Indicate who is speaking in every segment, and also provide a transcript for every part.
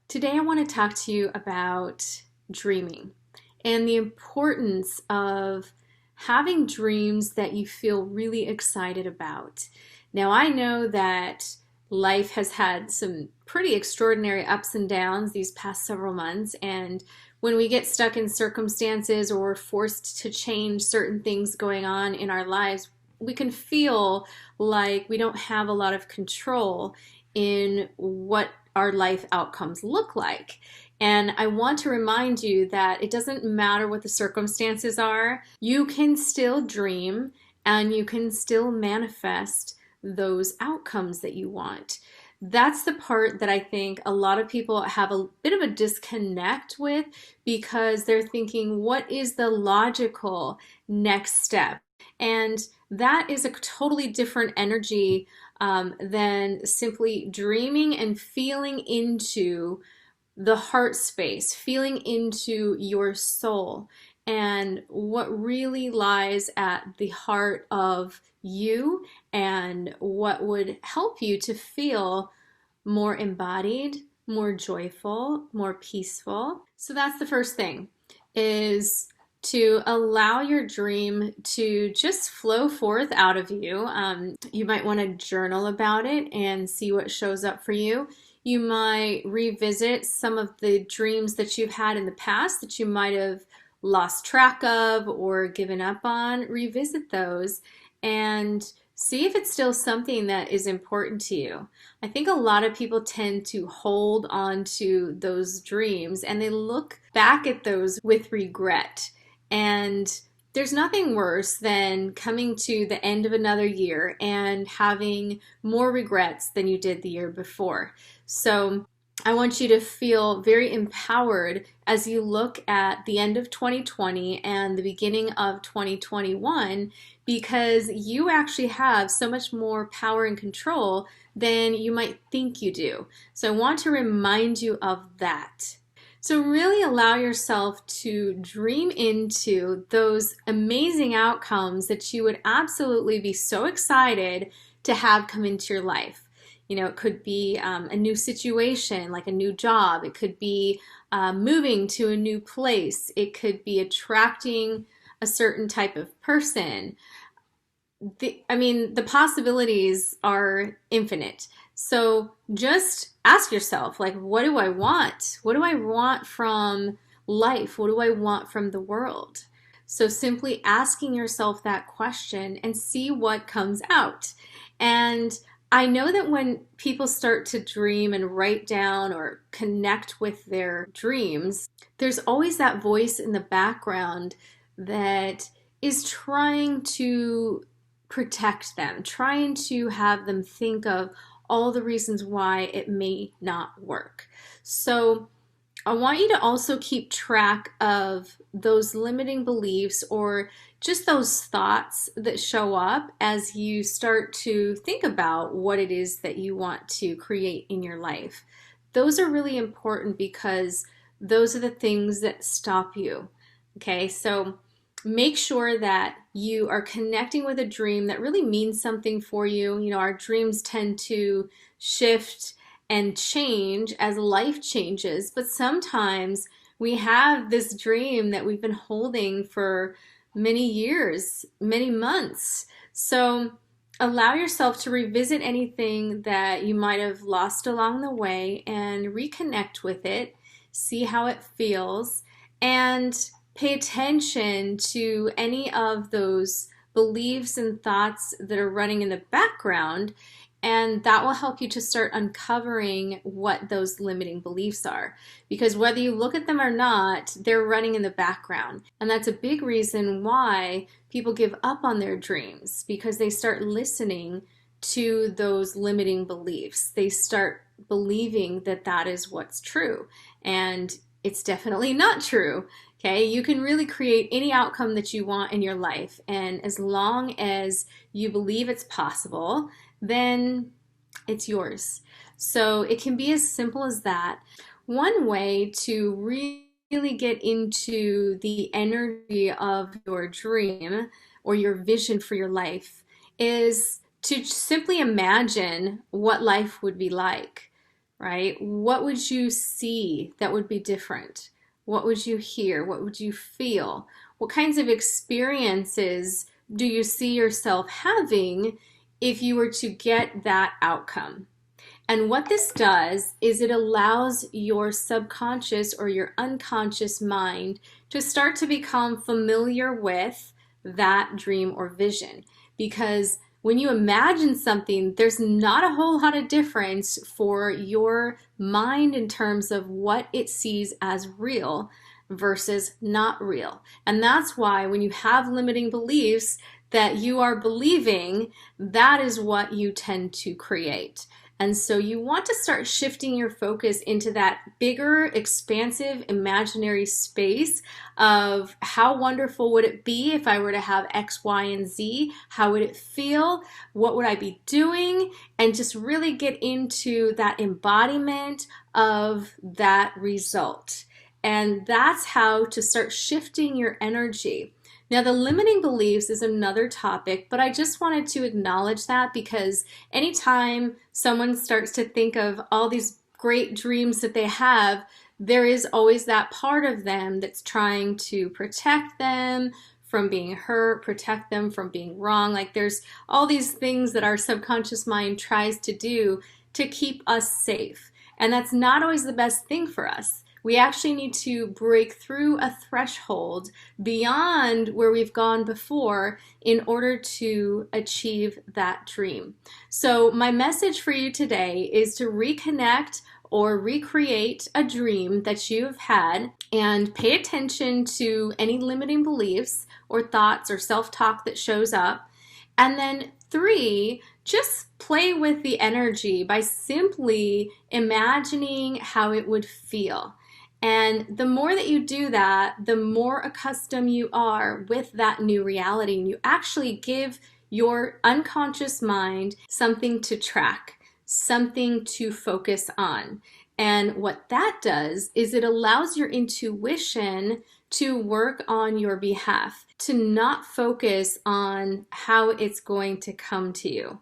Speaker 1: Today, I want to talk to you about dreaming and the importance of having dreams that you feel really excited about. Now, I know that life has had some pretty extraordinary ups and downs these past several months, and when we get stuck in circumstances or we're forced to change certain things going on in our lives, we can feel like we don't have a lot of control in what our life outcomes look like. And I want to remind you that it doesn't matter what the circumstances are, you can still dream and you can still manifest those outcomes that you want. That's the part that I think a lot of people have a bit of a disconnect with because they're thinking, what is the logical next step? And that is a totally different energy than simply dreaming and feeling into the heart space, feeling into your soul and what really lies at the heart of you and what would help you to feel more embodied, more joyful, more peaceful. So that's the first thing, is to allow your dream to just flow forth out of you. You might want to journal about it and see what shows up for you. You might revisit some of the dreams that you've had in the past that you might have lost track of or given up on. Revisit those and see if it's still something that is important to you. I think a lot of people tend to hold on to those dreams and they look back at those with regret. And there's nothing worse than coming to the end of another year and having more regrets than you did the year before. So I want you to feel very empowered as you look at the end of 2020 and the beginning of 2021, because you actually have so much more power and control than you might think you do. So I want to remind you of that. So really allow yourself to dream into those amazing outcomes that you would absolutely be so excited to have come into your life. You know, it could be a new situation, like a new job. It could be moving to a new place. It could be attracting a certain type of person. The possibilities are infinite. So just ask yourself, like, what do I want? What do I want from life? What do I want from the world? So simply asking yourself that question and see what comes out. And I know that when people start to dream and write down or connect with their dreams, there's always that voice in the background that is trying to protect them, trying to have them think of all the reasons why it may not work. So I want you to also keep track of those limiting beliefs or just those thoughts that show up as you start to think about what it is that you want to create in your life. Those are really important because those are the things that stop you. Okay, so make sure that you are connecting with a dream that really means something for you. You know, our dreams tend to shift and change as life changes, but sometimes we have this dream that we've been holding for many years, many months. So allow yourself to revisit anything that you might have lost along the way and reconnect with it, see how it feels, and pay attention to any of those beliefs and thoughts that are running in the background, and that will help you to start uncovering what those limiting beliefs are. Because whether you look at them or not, they're running in the background. And that's a big reason why people give up on their dreams, because they start listening to those limiting beliefs. They start believing that that is what's true. And it's definitely not true. Okay, you can really create any outcome that you want in your life, and as long as you believe it's possible, then it's yours. So it can be as simple as that. One way to really get into the energy of your dream or your vision for your life is to simply imagine what life would be like. right? What would you see that would be different? What would you hear? What would you feel? What kinds of experiences do you see yourself having if you were to get that outcome? And what this does is it allows your subconscious or your unconscious mind to start to become familiar with that dream or vision. Because when you imagine something, there's not a whole lot of difference for your mind in terms of what it sees as real versus not real. And that's why when you have limiting beliefs that you are believing, that is what you tend to create. And so you want to start shifting your focus into that bigger, expansive, imaginary space of how wonderful would it be if I were to have X, Y, and Z? How would it feel? What would I be doing? And just really get into that embodiment of that result. And that's how to start shifting your energy. Now, the limiting beliefs is another topic, but I just wanted to acknowledge that because anytime someone starts to think of all these great dreams that they have, there is always that part of them that's trying to protect them from being hurt, protect them from being wrong. Like there's all these things that our subconscious mind tries to do to keep us safe. And that's not always the best thing for us. We actually need to break through a threshold beyond where we've gone before in order to achieve that dream. So my message for you today is to reconnect or recreate a dream that you've had and pay attention to any limiting beliefs or thoughts or self-talk that shows up. And then 3, just play with the energy by simply imagining how it would feel. And the more that you do that, the more accustomed you are with that new reality. And you actually give your unconscious mind something to track, something to focus on. And what that does is it allows your intuition to work on your behalf, to not focus on how it's going to come to you,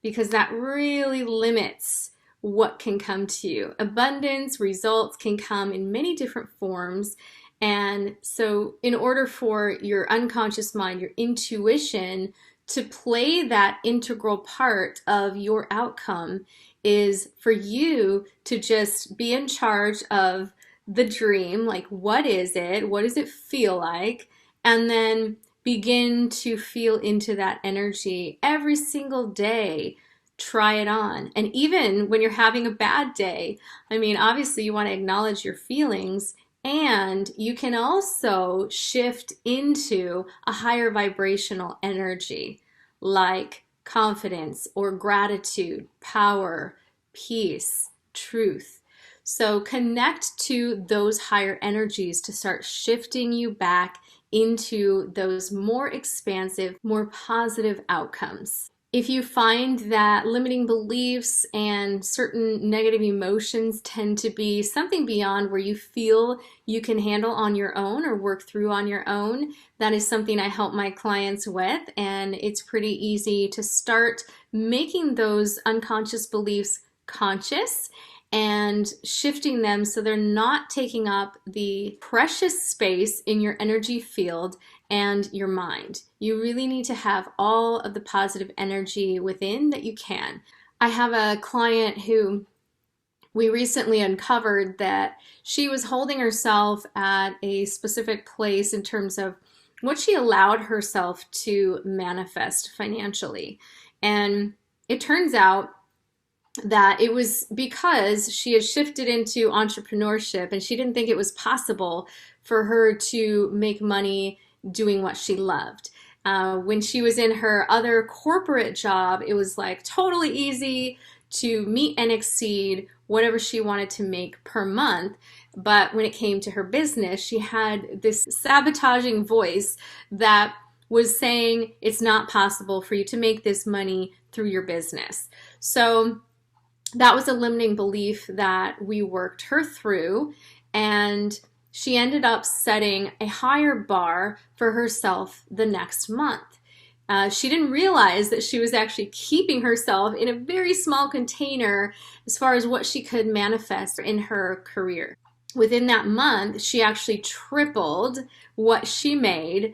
Speaker 1: because that really limits what can come to you. Abundance, results can come in many different forms. And so in order for your unconscious mind, your intuition to play that integral part of your outcome is for you to just be in charge of the dream. Like, what is it? What does it feel like? And then begin to feel into that energy every single day. Try it on. And even when you're having a bad day, I mean, obviously you want to acknowledge your feelings, and you can also shift into a higher vibrational energy like confidence or gratitude, power, peace, truth. So connect to those higher energies to start shifting you back into those more expansive, more positive outcomes. If you find that limiting beliefs and certain negative emotions tend to be something beyond where you feel you can handle on your own or work through on your own, that is something I help my clients with, and it's pretty easy to start making those unconscious beliefs conscious and shifting them so they're not taking up the precious space in your energy field and your mind. You really need to have all of the positive energy within that you can. I have a client who we recently uncovered that she was holding herself at a specific place in terms of what she allowed herself to manifest financially. And it turns out that it was because she had shifted into entrepreneurship and she didn't think it was possible for her to make money doing what she loved. When she was in her other corporate job, it was like totally easy to meet and exceed whatever she wanted to make per month. But when it came to her business, she had this sabotaging voice that was saying it's not possible for you to make this money through your business. So that was a limiting belief that we worked her through, and she ended up setting a higher bar for herself the next month. She didn't realize that she was actually keeping herself in a very small container as far as what she could manifest in her career. Within that month, she actually tripled what she made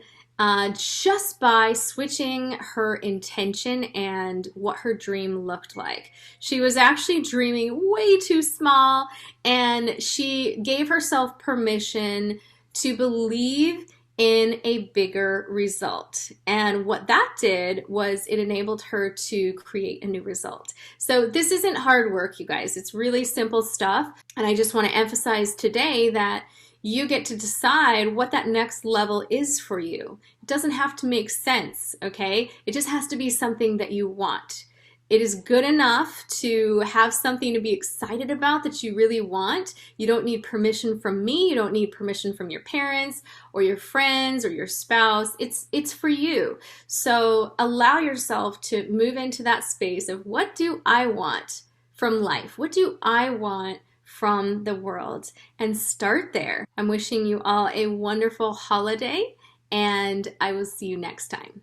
Speaker 1: just by switching her intention and what her dream looked like. She was actually dreaming way too small, and she gave herself permission to believe in a bigger result. And what that did was it enabled her to create a new result. So this isn't hard work, you guys. It's really simple stuff. And I just want to emphasize today that you get to decide what that next level is for you. It doesn't have to make sense, okay? It just has to be something that you want. It is good enough to have something to be excited about that you really want. You don't need permission from me. You don't need permission from your parents or your friends or your spouse. It's for you. So allow yourself to move into that space of, what do I want from life? What do I want from the world? And start there. I'm wishing you all a wonderful holiday, and I will see you next time.